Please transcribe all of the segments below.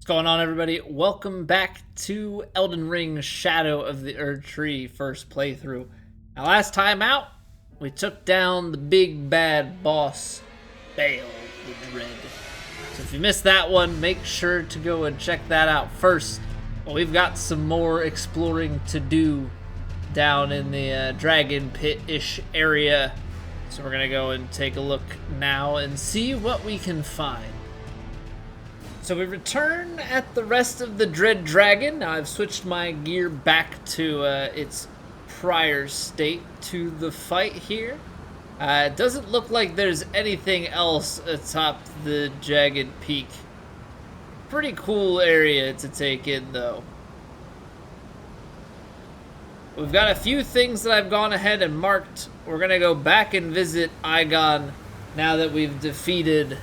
What's going on, everybody? Welcome back to Elden Ring Shadow of the Erdtree first playthrough. Now, last time out, we took down the big bad boss, Baal the Dread. So if you missed that one, make sure to go and check that out first. Well, we've got some more exploring to do down in the dragon pit-ish area. So we're gonna go and take a look now and see what we can find. So we return at the rest of the Dread Dragon. Now I've switched my gear back to its prior state to the fight here. It doesn't look like there's anything else atop the jagged peak. Pretty cool area to take in, though. We've got a few things that I've gone ahead and marked. We're gonna go back and visit Aigon now that we've defeated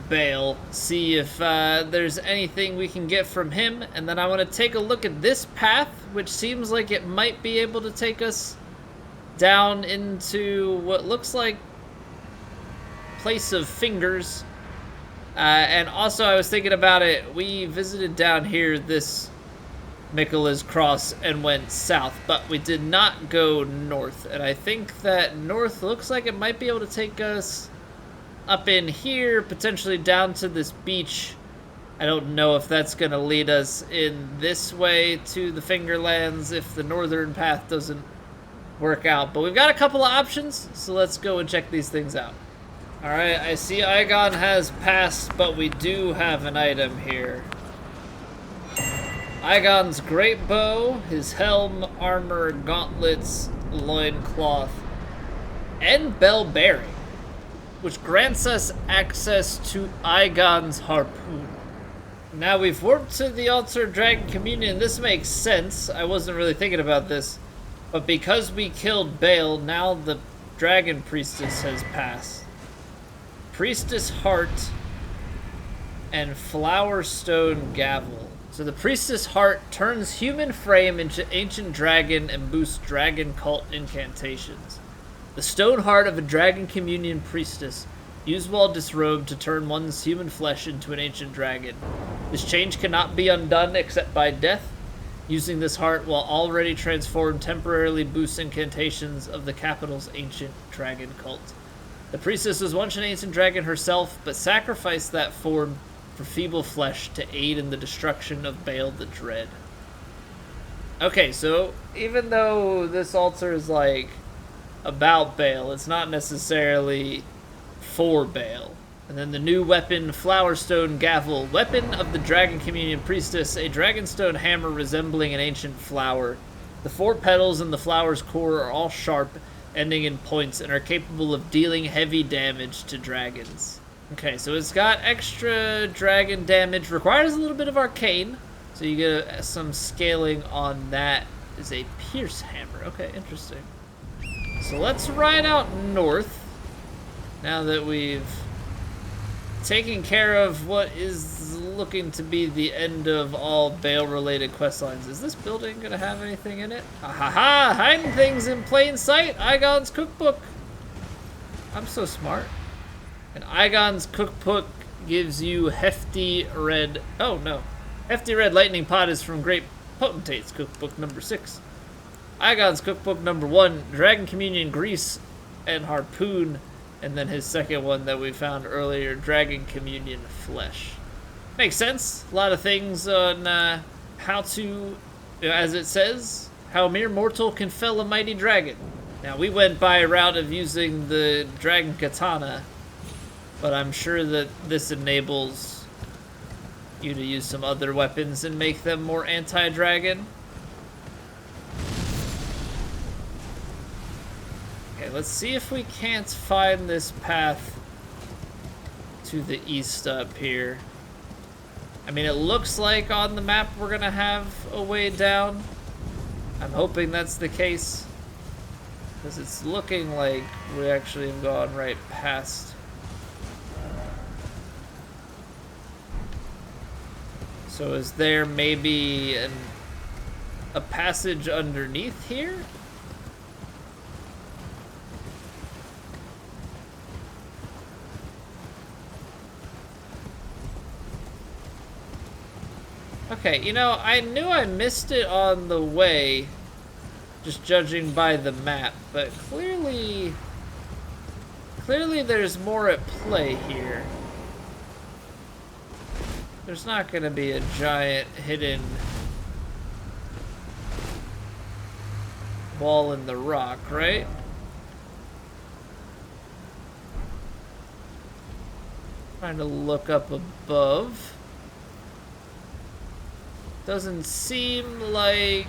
Baal, see if there's anything we can get from him, and then I want to take a look at this path, which seems like it might be able to take us down into what looks like Place of Fingers. And also, I was thinking about it, we visited down here this Miquella's Cross and went south, but we did not go north, and I think that north looks like it might be able to take us up in here, potentially down to this beach. I don't know if that's going to lead us in this way to the Fingerlands if the northern path doesn't work out. But we've got a couple of options, so let's go and check these things out. Alright, I see Aigon has passed, but we do have an item here. Aigon's great bow, his helm, armor, gauntlets, loincloth, and bell bearing, which grants us access to Aigon's harpoon. Now, we've warped to the Altar Dragon Communion. This makes sense. I wasn't really thinking about this. But because we killed Baal, now the Dragon Priestess has passed. Priestess Heart and Flower Stone Gavel. So the Priestess Heart turns human frame into ancient dragon and boosts dragon cult incantations. The stone heart of a Dragon Communion priestess, used while disrobed to turn one's human flesh into an ancient dragon. This change cannot be undone except by death. Using this heart while already transformed temporarily boosts incantations of the capital's ancient dragon cult. The priestess was once an ancient dragon herself, but sacrificed that form for feeble flesh to aid in the destruction of Baal the Dread. Okay, so even though this altar is like about Baal, it's not necessarily for Baal. And then the new weapon, Flowerstone Gavel, weapon of the Dragon Communion Priestess, a dragonstone hammer resembling an ancient flower. The 4 petals in the flower's core are all sharp, ending in points, and are capable of dealing heavy damage to dragons. Okay, so it's got extra dragon damage, requires a little bit of arcane, so you get some scaling on that. Is a pierce hammer. Okay, interesting. So let's ride out north, now that we've taken care of what is looking to be the end of all Baal-related questlines. Is this building going to have anything in it? Ha ha ha! Hiding things in plain sight! Aigon's cookbook! I'm so smart. And Aigon's cookbook gives you hefty red... Oh, no. Hefty red lightning pot is from Great Potentate's cookbook number 6. Aigon's cookbook number 1, Dragon Communion Grease and Harpoon, and then his second one that we found earlier, Dragon Communion Flesh. Makes sense. A lot of things on how to, as it says, how a mere mortal can fell a mighty dragon. Now, we went by a route of using the Dragon Katana, but I'm sure that this enables you to use some other weapons and make them more anti-dragon. Okay, let's see if we can't find this path to the east up here. I mean, it looks like on the map we're gonna have a way down. I'm hoping that's the case, because it's looking like we actually have gone right past. So is there maybe a passage underneath here? Okay, you know, I knew I missed it on the way, just judging by the map, but clearly there's more at play here. There's not gonna be a giant hidden wall in the rock, right? Trying to look up above. Doesn't seem like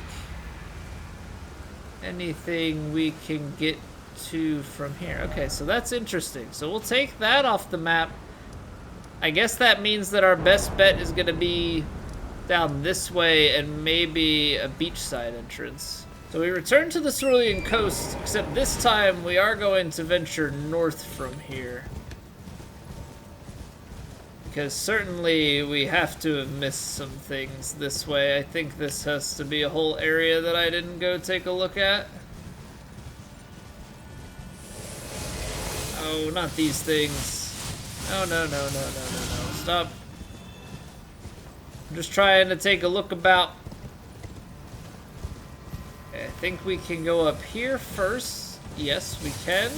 anything we can get to from here. Okay, so that's interesting. So we'll take that off the map. I guess that means that our best bet is going to be down this way and maybe a beachside entrance. So we return to the Cerulean Coast, except this time we are going to venture north from here. Because certainly we have to have missed some things this way. I think this has to be a whole area that I didn't go take a look at. Oh, not these things. No, no, no, no, no, no, no. Stop. I'm just trying to take a look about. Okay, I think we can go up here first. Yes, we can.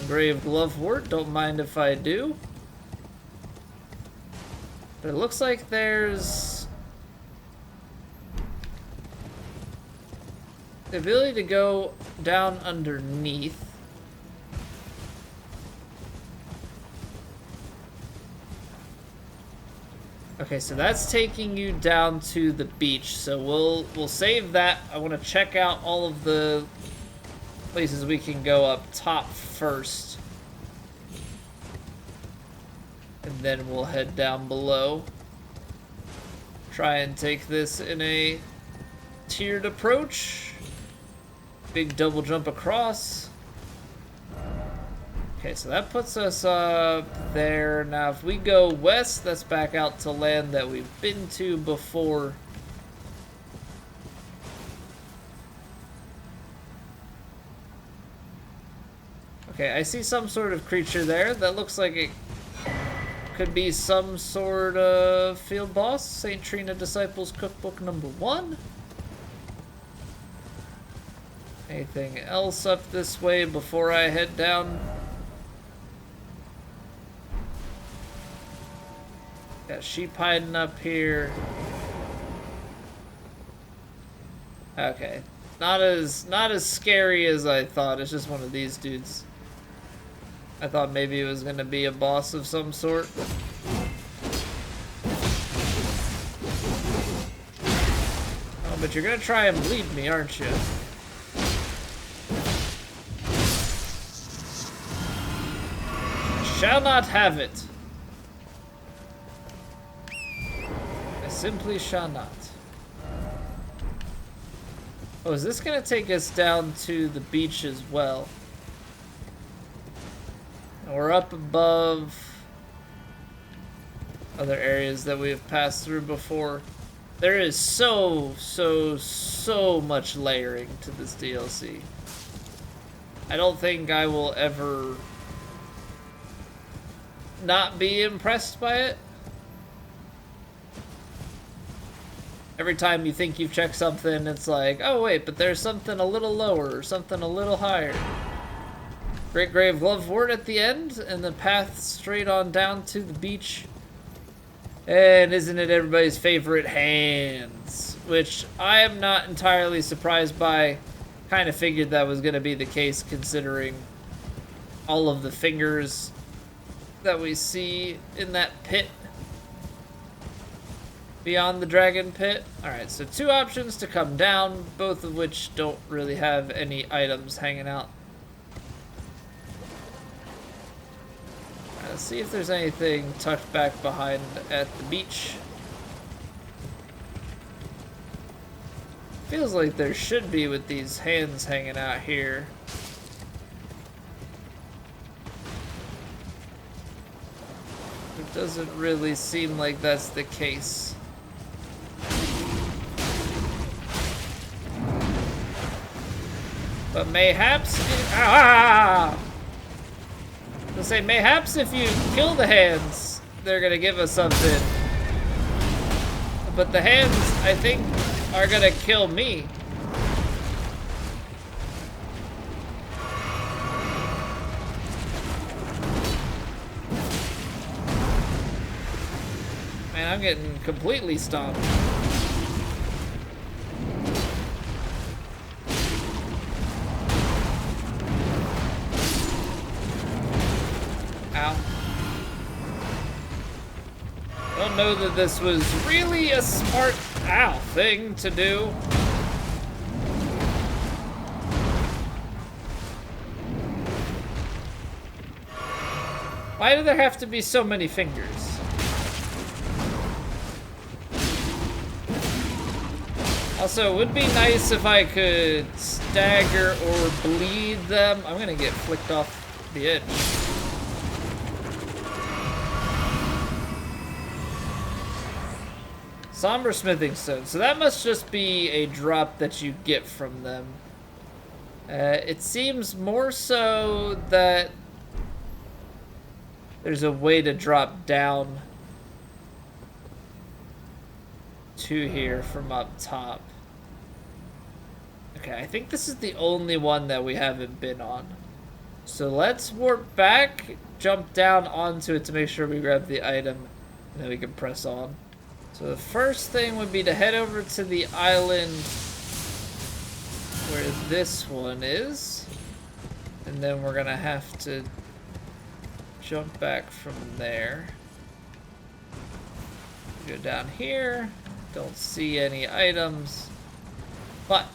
Grave Glovewort, don't mind if I do. But it looks like there's the ability to go down underneath. Okay, so that's taking you down to the beach. So we'll save that. I want to check out all of the places we can go up top first. And then we'll head down below. Try and take this in a tiered approach. Big double jump across. Okay, so that puts us up there. Now if we go west, that's back out to land that we've been to before. Okay, I see some sort of creature there. That looks like it could be some sort of field boss. St. Trina Disciples Cookbook #1. Anything else up this way before I head down? Got sheep hiding up here. Okay. Not as scary as I thought. It's just one of these dudes. I thought maybe it was going to be a boss of some sort. Oh, but you're going to try and bleed me, aren't you? I shall not have it. I simply shall not. Oh, is this going to take us down to the beach as well? We're up above other areas that we have passed through before. There is so much layering to this DLC. I don't think I will ever not be impressed by it. Every time you think you've checked something, it's like, oh wait, but there's something a little lower or something a little higher. Great Grave Glovewort at the end, and the path straight on down to the beach. And isn't it everybody's favorite, hands? Which I am not entirely surprised by. Kind of figured that was going to be the case considering all of the fingers that we see in that pit. Beyond the dragon pit. Alright, so 2 options to come down, both of which don't really have any items hanging out. Let's see if there's anything tucked back behind at the beach. Feels like there should be with these hands hanging out here. It doesn't really seem like that's the case. But mayhaps... I'll say, mayhaps if you kill the hands, they're gonna give us something. but the hands, I think, are gonna kill me. Man, I'm getting completely stomped. Ow. I don't know that this was really a smart, thing to do. Why do there have to be so many fingers? Also, it would be nice if I could stagger or bleed them. I'm gonna get flicked off the edge. Somber smithing stone. So that must just be a drop that you get from them. It seems more so that there's a way to drop down to here from up top. Okay, I think this is the only one that we haven't been on. So let's warp back, jump down onto it to make sure we grab the item, and then we can press on. So the first thing would be to head over to the island where this one is. And then we're gonna have to jump back from there. Go down here. Don't see any items. But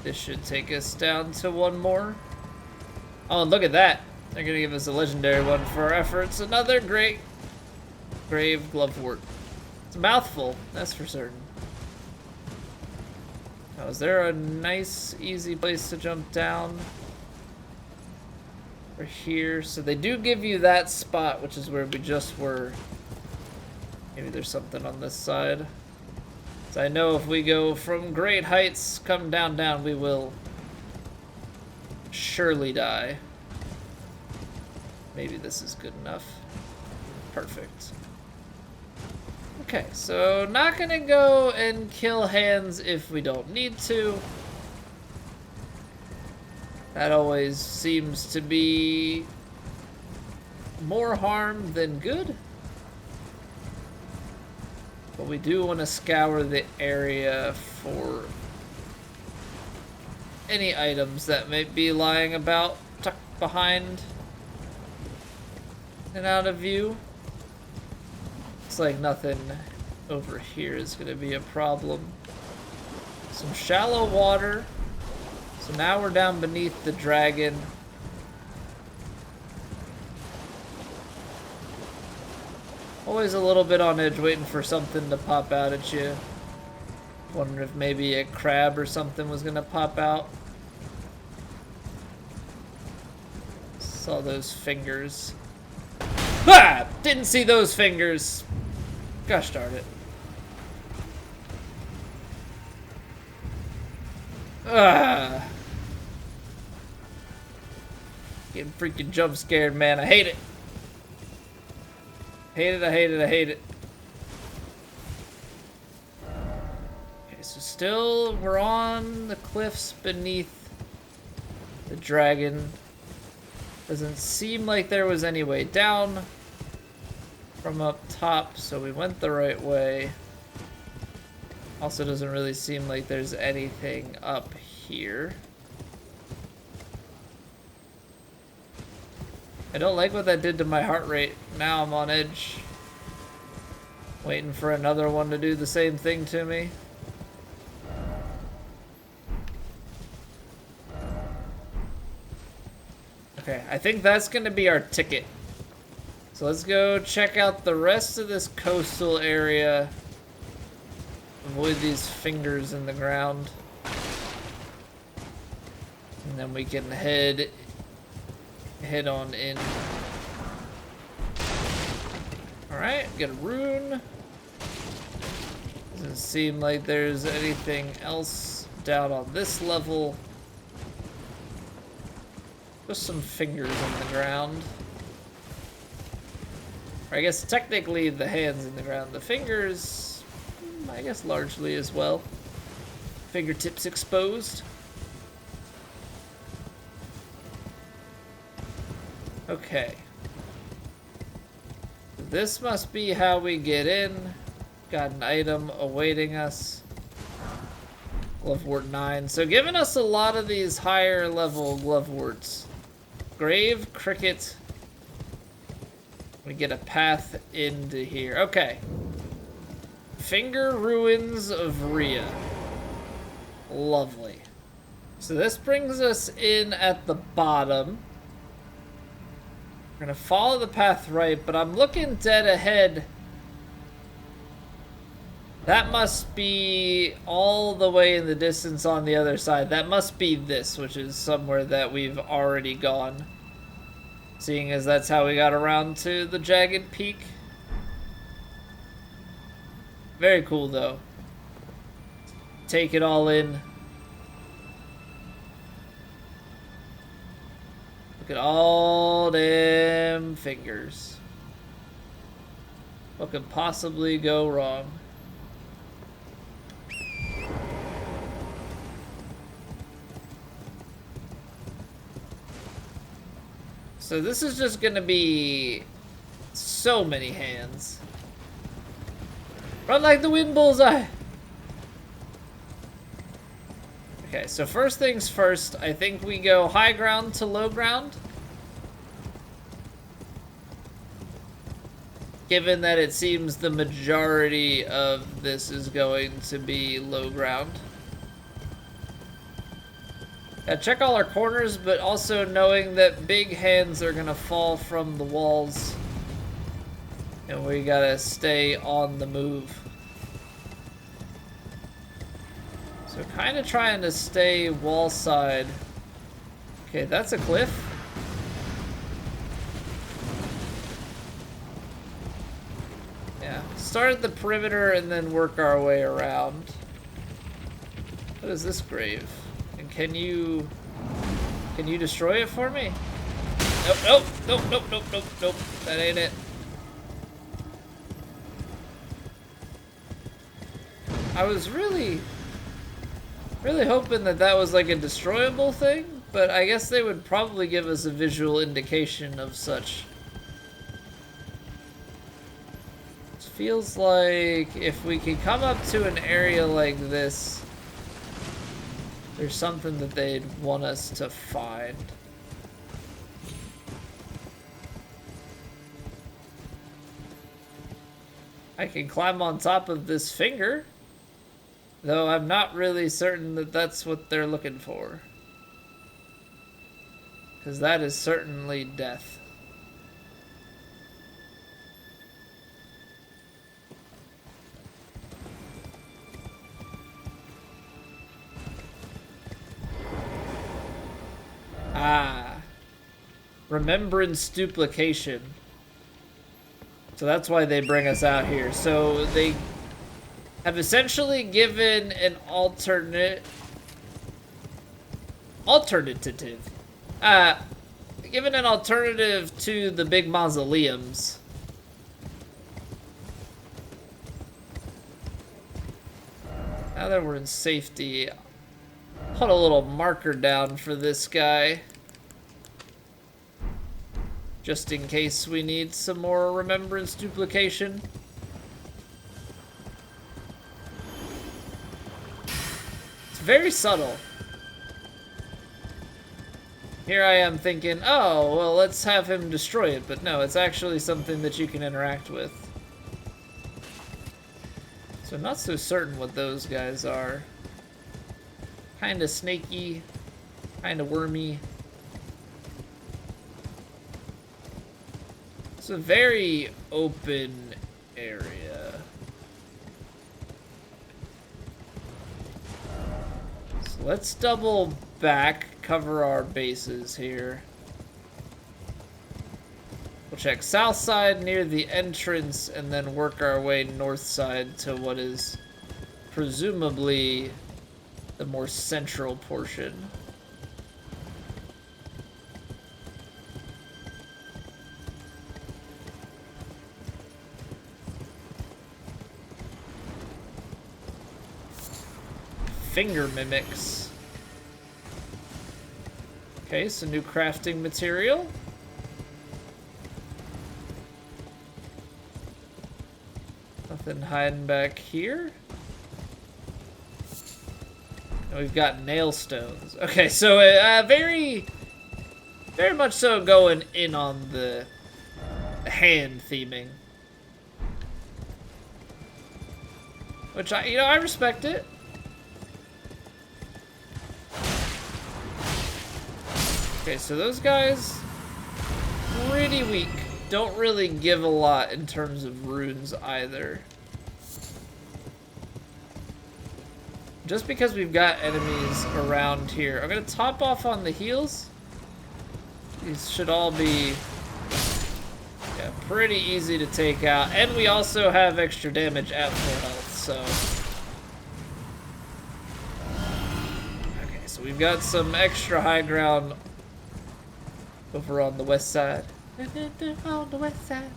this should take us down to one more. Oh, look at that. They're gonna give us a legendary one for our efforts. Another great grave glovewort. It's a mouthful, that's for certain. Now, is there a nice, easy place to jump down? Or here. So they do give you that spot, which is where we just were. Maybe there's something on this side. So I know if we go from great heights, come down, we will surely die. Maybe this is good enough. Perfect. Okay, so not gonna go and kill hands if we don't need to. That always seems to be more harm than good. But we do want to scour the area for any items that may be lying about, tucked behind and out of view. Looks like nothing over here is going to be a problem. Some shallow water. So now we're down beneath the dragon. Always a little bit on edge waiting for something to pop out at you. Wondering if maybe a crab or something was gonna pop out. Saw those fingers. Ah! Didn't see those fingers. Gosh darn it. Ah! Getting freaking jump scared, man. I hate it. Hate it, I hate it, I hate it. Okay, so still we're on the cliffs beneath the dragon. Doesn't seem like there was any way down from up top, so we went the right way. Also doesn't really seem like there's anything up here. I don't like what that did to my heart rate. Now I'm on edge. Waiting for another one to do the same thing to me. Okay, I think that's gonna be our ticket. So let's go check out the rest of this coastal area. Avoid these fingers in the ground. And then we can head on in. Alright, get a rune. Doesn't seem like there's anything else down on this level. Just some fingers on the ground. Or I guess technically the hands in the ground. The fingers, I guess largely as well. Fingertips exposed. Okay. This must be how we get in. Got an item awaiting us. Glovewort 9. So giving us a lot of these higher level gloveworts. Grave, cricket. We get a path into here. Okay. Finger Ruins of Rhea. Lovely. So this brings us in at the bottom. We're gonna follow the path right, but I'm looking dead ahead. That must be all the way in the distance on the other side. That must be this, which is somewhere that we've already gone. Seeing as that's how we got around to the jagged peak. Very cool, though. Take it all in. Look at all them fingers. What could possibly go wrong? So this is just gonna be so many hands. Run like the wind, bullseye! Okay, so first things first, I think we go high ground to low ground. Given that it seems the majority of this is going to be low ground. Check all our corners, but also knowing that big hands are gonna fall from the walls. And we gotta stay on the move. So kind of trying to stay wall side. Okay, that's a cliff. Yeah, start at the perimeter and then work our way around. What is this grave? And can you destroy it for me? Nope, nope, nope, nope, nope, nope, nope. That ain't it. I was really hoping that that was like a destroyable thing, but I guess they would probably give us a visual indication of such. It feels like if we could come up to an area like this, there's something that they'd want us to find. I can climb on top of this finger. Though I'm not really certain that that's what they're looking for. Because that is certainly death. Ah. Remembrance duplication. So that's why they bring us out here. So they have essentially given an alternative, given an alternative to the big mausoleums. Now that we're in safety, put a little marker down for this guy. Just in case we need some more remembrance duplication. Very subtle. Here I am thinking, oh, well, let's have him destroy it. But no, it's actually something that you can interact with. So not so certain what those guys are. Kinda snaky, kinda wormy. It's a very open area. Let's double back, cover our bases here. We'll check south side near the entrance and then work our way north side to what is presumably the more central portion. finger mimics. Okay, so new crafting material. Nothing hiding back here. And we've got nail stones. Okay, so very much so going in on the hand theming. Which I respect it. Okay, so those guys, pretty weak. Don't really give a lot in terms of runes either. Just because we've got enemies around here. I'm gonna top off on the heals. These should all be pretty easy to take out. And we also have extra damage at full health, so. Okay, so we've got some extra high ground over on the west side. On the west side.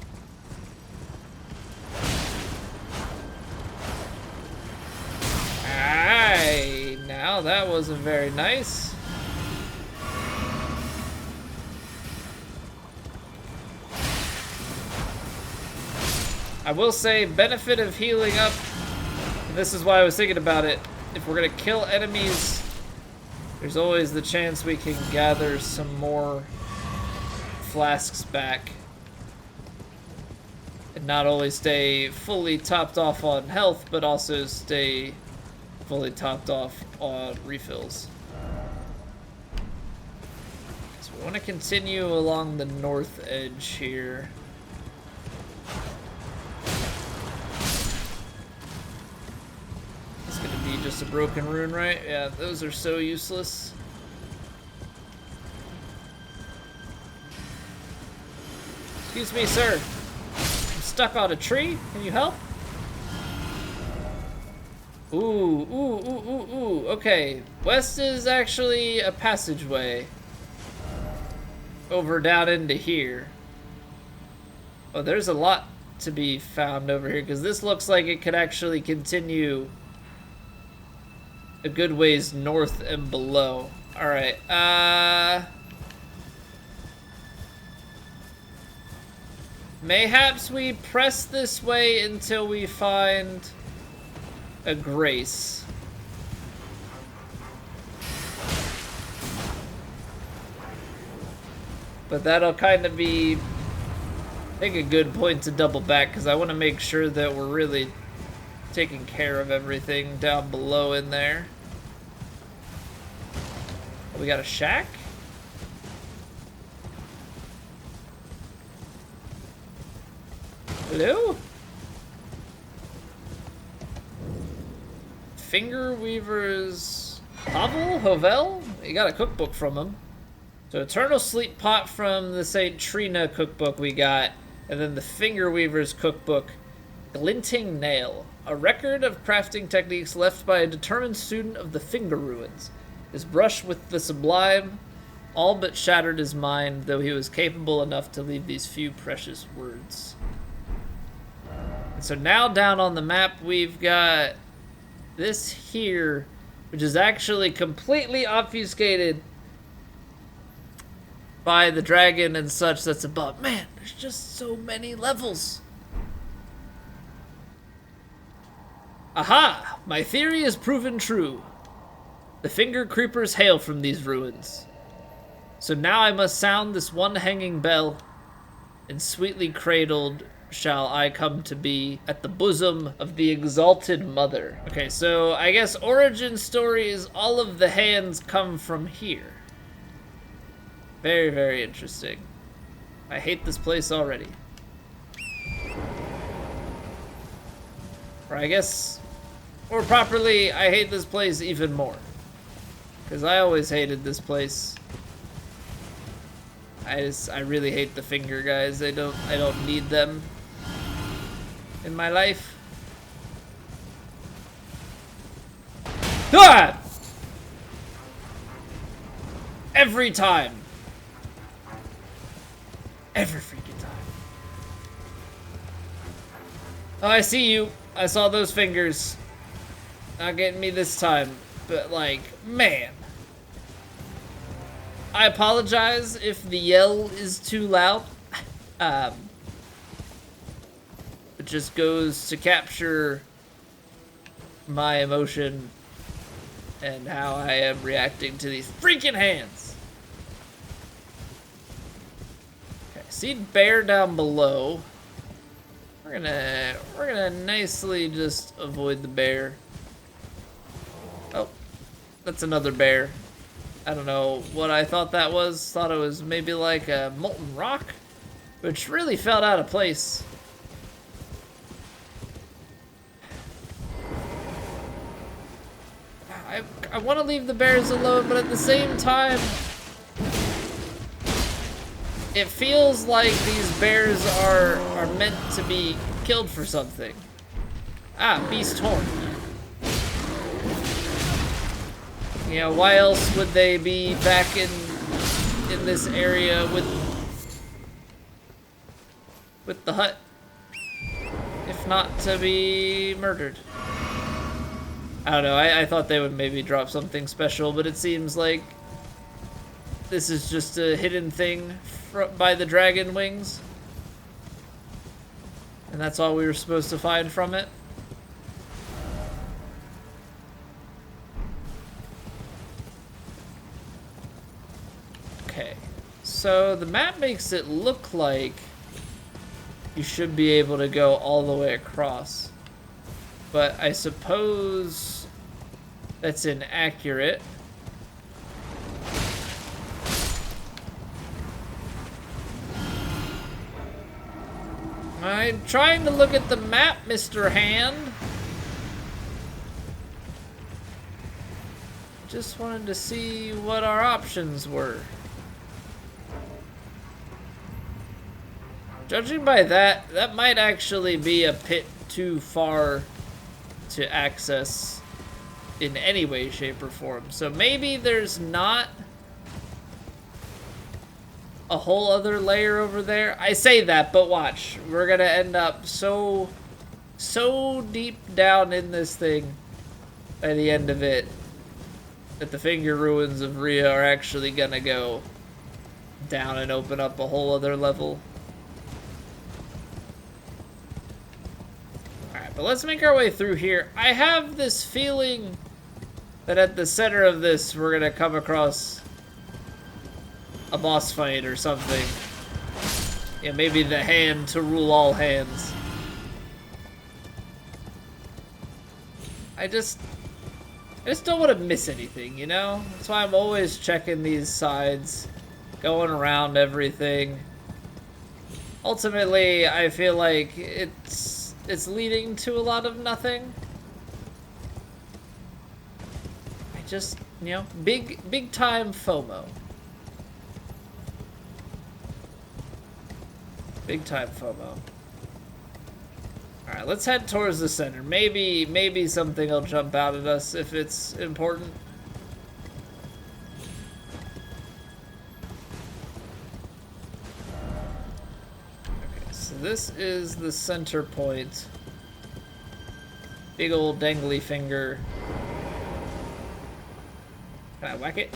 Aye, now that wasn't very nice. I will say, benefit of healing up, and this is why I was thinking about it, if we're gonna kill enemies, there's always the chance we can gather some more flasks back. And not only stay fully topped off on health, but also stay fully topped off on refills. So we want to continue along the north edge here. It's gonna be just a broken rune, right? Yeah, those are so useless. Excuse me, sir. I'm stuck on a tree. Can you help? Ooh. Okay. West is actually a passageway over down into here. Oh, there's a lot to be found over here because this looks like it could actually continue a good ways north and below. All right. Mayhaps we press this way until we find a grace. But that'll kind of be, I think, a good point to double back because I want to make sure that we're really taking care of everything down below in there. We got a shack? Hello? Finger Weaver's Hovel? You got a cookbook from him. So Eternal Sleep Pot from the St. Trina cookbook we got. And then the Finger Weaver's cookbook, Glinting Nail. A record of crafting techniques left by a determined student of the Finger Ruins. His brush with the sublime all but shattered his mind, though he was capable enough to leave these few precious words. And so now down on the map we've got this here, which is actually completely obfuscated by the dragon and such that's above. Man, there's just so many levels. Aha! My theory is proven true. The Finger Creepers hail from these ruins. So now I must sound this one hanging bell, and sweetly cradled shall I come to be at the bosom of the exalted mother. Okay, so I guess origin story is all of the hands come from here. Very, very interesting. I hate this place already. Or I guess, more properly, I hate this place even more. Because I always hated this place. I really hate the finger guys. I don't need them in my life. Ah! Every time. Every freaking time. Oh, I see you. I saw those fingers. Not getting me this time. But, like, man. I apologize if the yell is too loud. It just goes to capture my emotion and how I am reacting to these freaking hands. Okay, see bear down below. We're gonna nicely just avoid the bear. Oh, that's another bear. I don't know what I thought that was. Thought it was maybe like a molten rock, which really felt out of place. I want to leave the bears alone, but at the same time, it feels like these bears are meant to be killed for something. Ah, beast horn. You know, why else would they be back in this area with the hut, if not to be murdered? I don't know, I thought they would maybe drop something special, but it seems like this is just a hidden thing by the dragon wings. And that's all we were supposed to find from it. Okay, so the map makes it look like you should be able to go all the way across. But I suppose that's inaccurate. I'm trying to look at the map, Mr. Hand. Just wanted to see what our options were. Judging by that, that might actually be a bit too far to access in any way, shape, or form. So maybe there's not a whole other layer over there. I say that, but watch. We're gonna end up so deep down in this thing by the end of it that the finger ruins of Rhea are actually gonna go down and open up a whole other level. Alright, but let's make our way through here. I have this feeling that at the center of this we're gonna come across a boss fight or something. Yeah, maybe the hand to rule all hands. I just don't want to miss anything, you know? That's why I'm always checking these sides, going around everything. Ultimately, I feel like it's leading to a lot of nothing. I just, you know, big time FOMO. Big time FOMO. Alright, let's head towards the center. Maybe something will jump out at us if it's important. Okay, so this is the center point. Big old dangly finger. Can I whack it?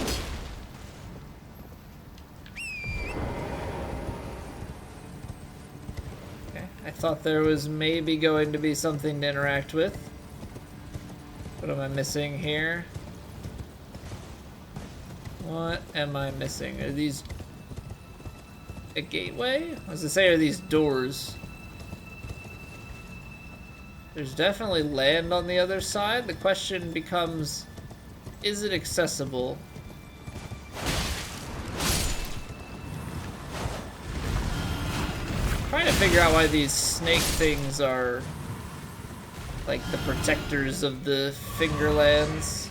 I thought there was maybe going to be something to interact with. What am I missing here? What am I missing? Are these a gateway? I was gonna say, are these doors? There's definitely land on the other side. The question becomes, is it accessible? Trying to figure out why these snake things are like the protectors of the fingerlands.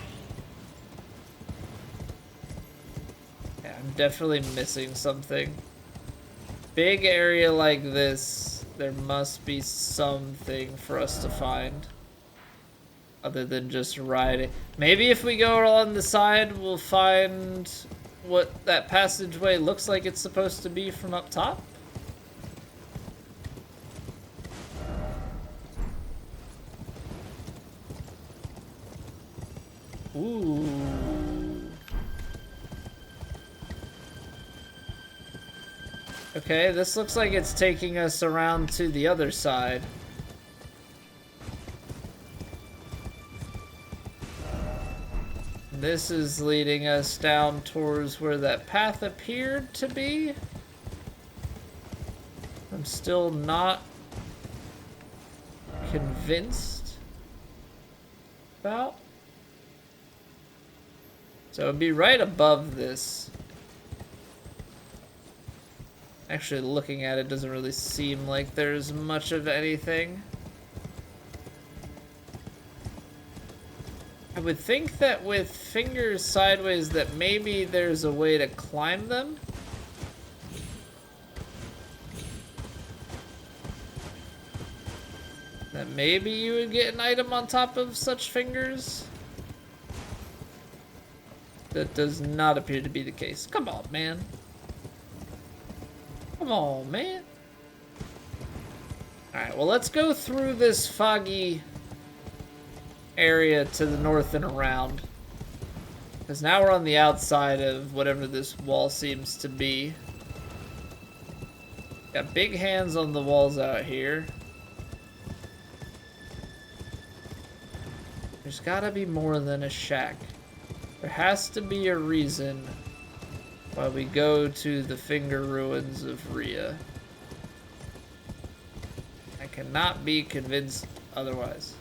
Yeah, I'm definitely missing something. Big area like this, there must be something for us to find other than just riding. Maybe if we go along the side, we'll find what that passageway looks like it's supposed to be from up top. Ooh. Okay, this looks like it's taking us around to the other side. This is leading us down towards where that path appeared to be. I'm still not convinced about. So it'd be right above this. Actually, looking at it doesn't really seem like there's much of anything. I would think that with fingers sideways that maybe there's a way to climb them. That maybe you would get an item on top of such fingers. That does not appear to be the case. Come on, man. Come on, man. Alright, well, let's go through this foggy area to the north and around. Because now we're on the outside of whatever this wall seems to be. Got big hands on the walls out here. There's gotta be more than a shack. There has to be a reason why we go to the Finger Ruins of Rhea. I cannot be convinced otherwise.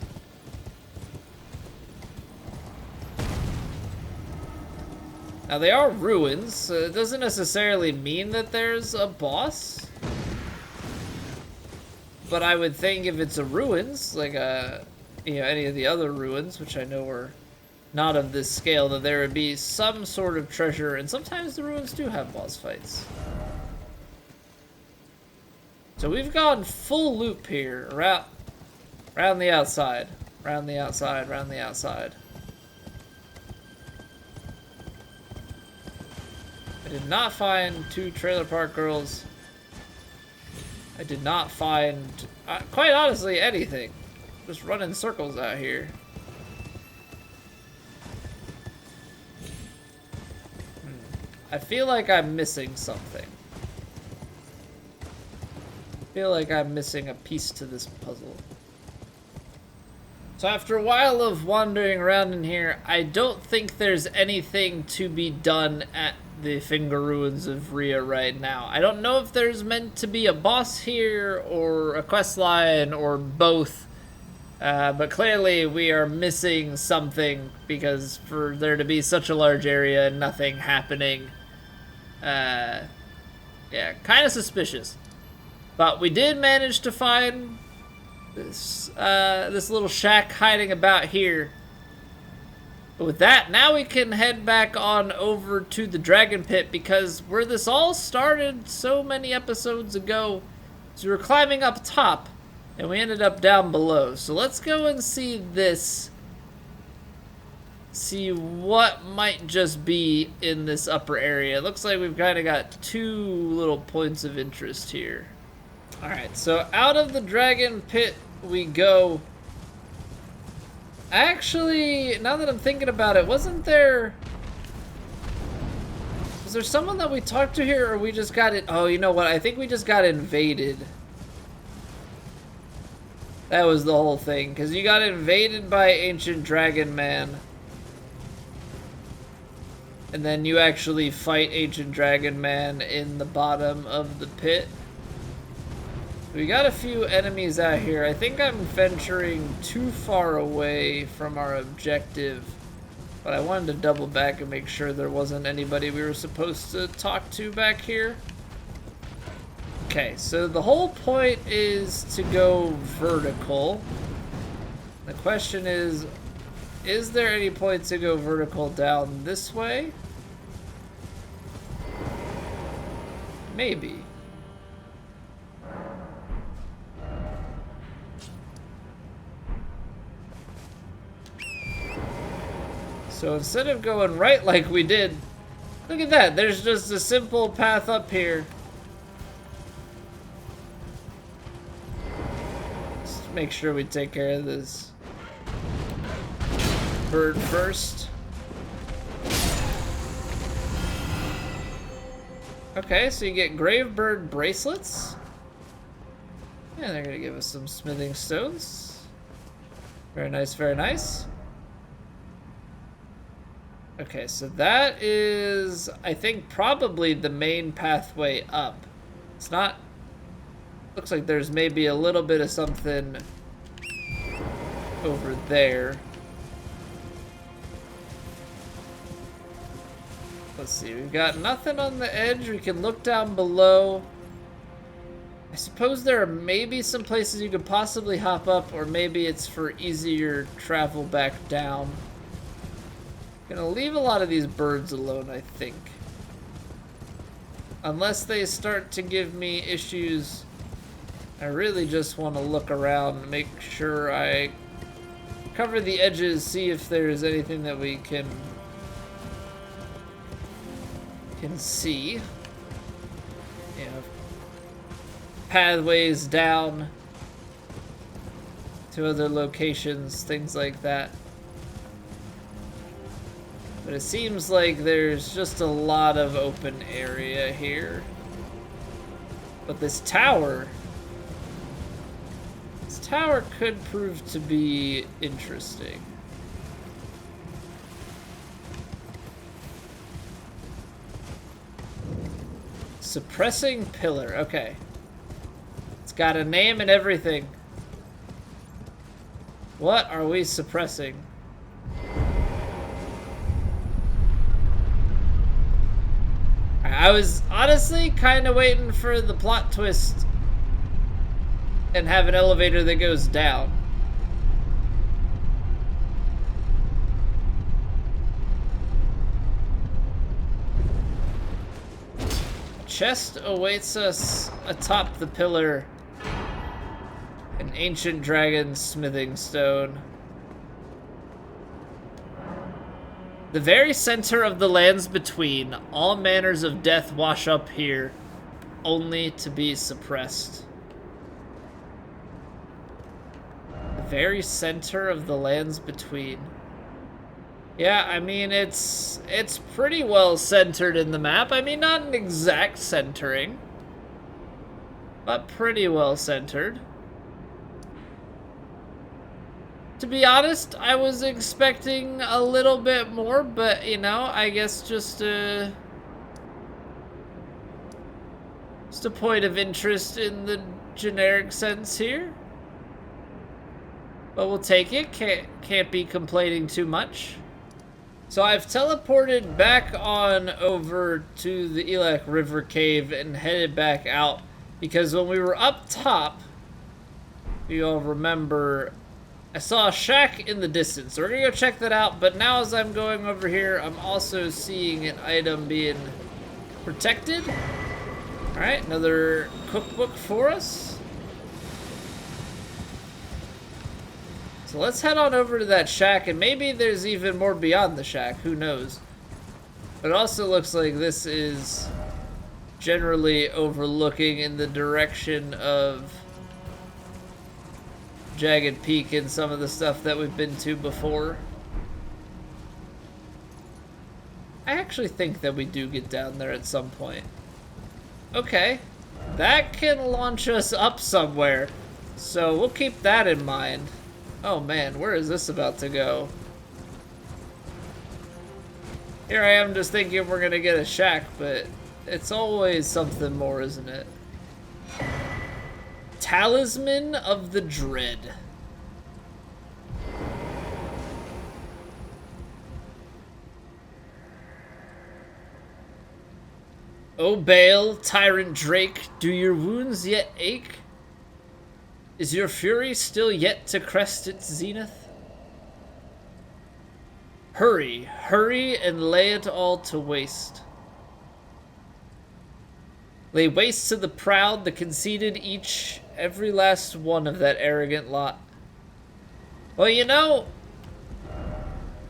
Now they are ruins, so it doesn't necessarily mean that there's a boss. But I would think if it's a ruins, like any of the other ruins, which I know are not of this scale, that there would be some sort of treasure, and sometimes the ruins do have boss fights. So we've gone full loop here, around the outside, around the outside, around the outside. I did not find 2 Trailer Park Girls. I did not find, quite honestly, anything. Just running circles out here. I feel like I'm missing something. I feel like I'm missing a piece to this puzzle. So after a while of wandering around in here, I don't think there's anything to be done at the Finger Ruins of Rhea right now. I don't know if there's meant to be a boss here or a quest line or both, but clearly we are missing something, because for there to be such a large area and nothing happening, yeah, kind of suspicious. But we did manage to find this little shack hiding about here. But with that, now we can head back on over to the Dragon Pit, because where this all started so many episodes ago is we were climbing up top and we ended up down below. So let's go and see this. See what might just be in this upper area. It looks like we've kind of got 2 little points of interest here. Alright, so out of the Dragon Pit we go. Actually, now that I'm thinking about it, was there someone that we talked to here, or we just got it? Oh, you know what? I think we just got invaded. That was the whole thing, because you got invaded by Ancient Dragon Man. And then you actually fight Ancient Dragon Man in the bottom of the pit. We got a few enemies out here. I think I'm venturing too far away from our objective, but I wanted to double back and make sure there wasn't anybody we were supposed to talk to back here. Okay, so the whole point is to go vertical. The question is there any point to go vertical down this way? Maybe. So instead of going right like we did, look at that, there's just a simple path up here. Let's make sure we take care of this bird first. Okay, so you get Gravebird bracelets. Yeah, they're gonna give us some smithing stones. Very nice, very nice. Okay, so that is, I think, probably the main pathway up. It's not... Looks like there's maybe a little bit of something over there. Let's see, we've got nothing on the edge. We can look down below. I suppose there are maybe some places you could possibly hop up, or maybe it's for easier travel back down. Gonna leave a lot of these birds alone, I think. Unless they start to give me issues, I really just want to look around, make sure I cover the edges, see if there's anything that we can see. You know, pathways down to other locations, things like that. But it seems like there's just a lot of open area here. But this tower could prove to be interesting. Suppressing pillar, okay. It's got a name and everything. What are we suppressing? I was honestly kind of waiting for the plot twist and have an elevator that goes down. A chest awaits us atop the pillar. An ancient dragon smithing stone. The very center of the lands between, all manners of death wash up here, only to be suppressed. The very center of the lands between. Yeah, I mean, it's pretty well centered in the map. I mean, not an exact centering, but pretty well centered. To be honest, I was expecting a little bit more, but, you know, I guess just a point of interest in the generic sense here. But we'll take it. Can't be complaining too much. So I've teleported back on over to the Elak River Cave and headed back out, because when we were up top, you all remember, I saw a shack in the distance, so we're gonna go check that out. But now as I'm going over here, I'm also seeing an item being protected. All right, another cookbook for us. So let's head on over to that shack, and maybe there's even more beyond the shack, who knows. But it also looks like this is generally overlooking in the direction of Jagged Peak and some of the stuff that we've been to before. I actually think that we do get down there at some point. Okay, that can launch us up somewhere, so we'll keep that in mind. Oh man, where is this about to go? Here I am just thinking we're gonna get a shack, but it's always something more, isn't it? Talisman of the Dread. O Baal, tyrant Drake, do your wounds yet ache? Is your fury still yet to crest its zenith? Hurry, hurry, and lay it all to waste. Lay waste to the proud, the conceited, every last one of that arrogant lot. Well, you know,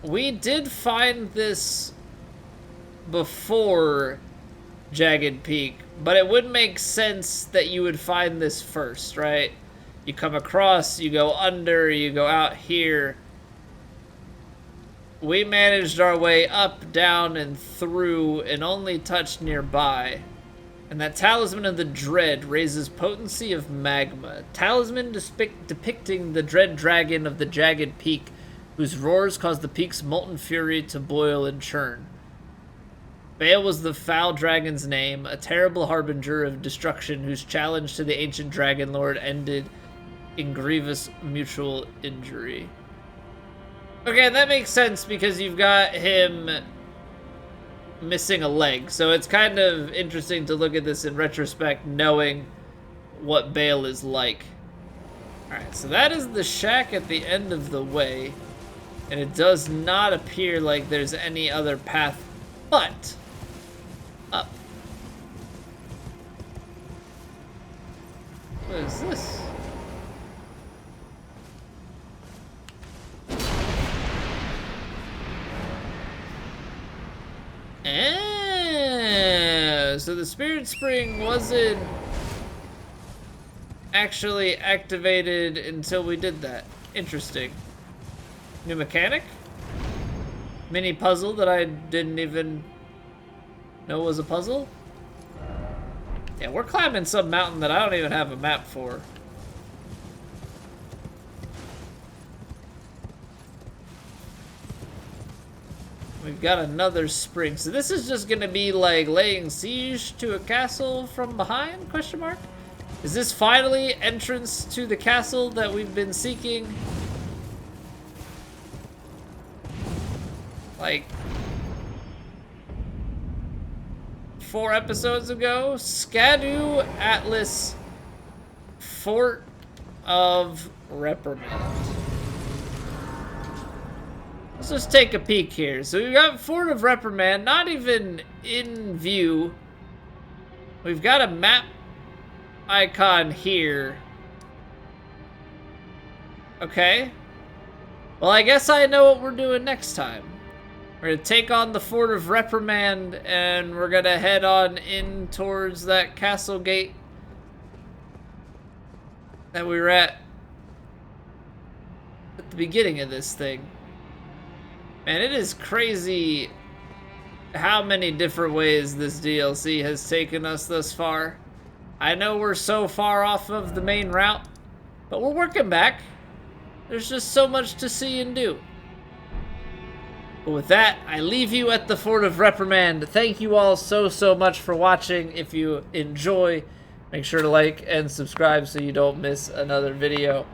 we did find this before Jagged Peak, but it would make sense that you would find this first, right? You come across, you go under, you go out here. We managed our way up, down, and through, and only touched nearby. And that Talisman of the Dread raises potency of magma. Talisman depicting the dread dragon of the jagged peak, whose roars cause the peak's molten fury to boil and churn. Baal was the foul dragon's name, a terrible harbinger of destruction whose challenge to the ancient dragon lord ended in grievous mutual injury. Okay, that makes sense because you've got him missing a leg, so it's kind of interesting to look at this in retrospect, knowing what Baal is like. Alright, so that is the shack at the end of the way, and it does not appear like there's any other path but up. What is this? So the Spirit Spring wasn't actually activated until we did that. Interesting. New mechanic? Mini puzzle that I didn't even know was a puzzle? Yeah, we're climbing some mountain that I don't even have a map for. We've got another spring. So this is just gonna be like laying siege to a castle from behind, question mark? Is this finally entrance to the castle that we've been seeking? Like 4 episodes ago? Scadu Altus, Fort of Reprimand. Let's just take a peek here. So we've got Fort of Reprimand, not even in view. We've got a map icon here. Okay. Well, I guess I know what we're doing next time. We're gonna take on the Fort of Reprimand, and we're gonna head on in towards that castle gate that we were at the beginning of this thing. Man, it is crazy how many different ways this DLC has taken us thus far. I know we're so far off of the main route, but we're working back. There's just so much to see and do. But with that, I leave you at the Fort of Reprimand. Thank you all so much for watching. If you enjoy, make sure to like and subscribe so you don't miss another video.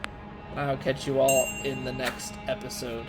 And I'll catch you all in the next episode.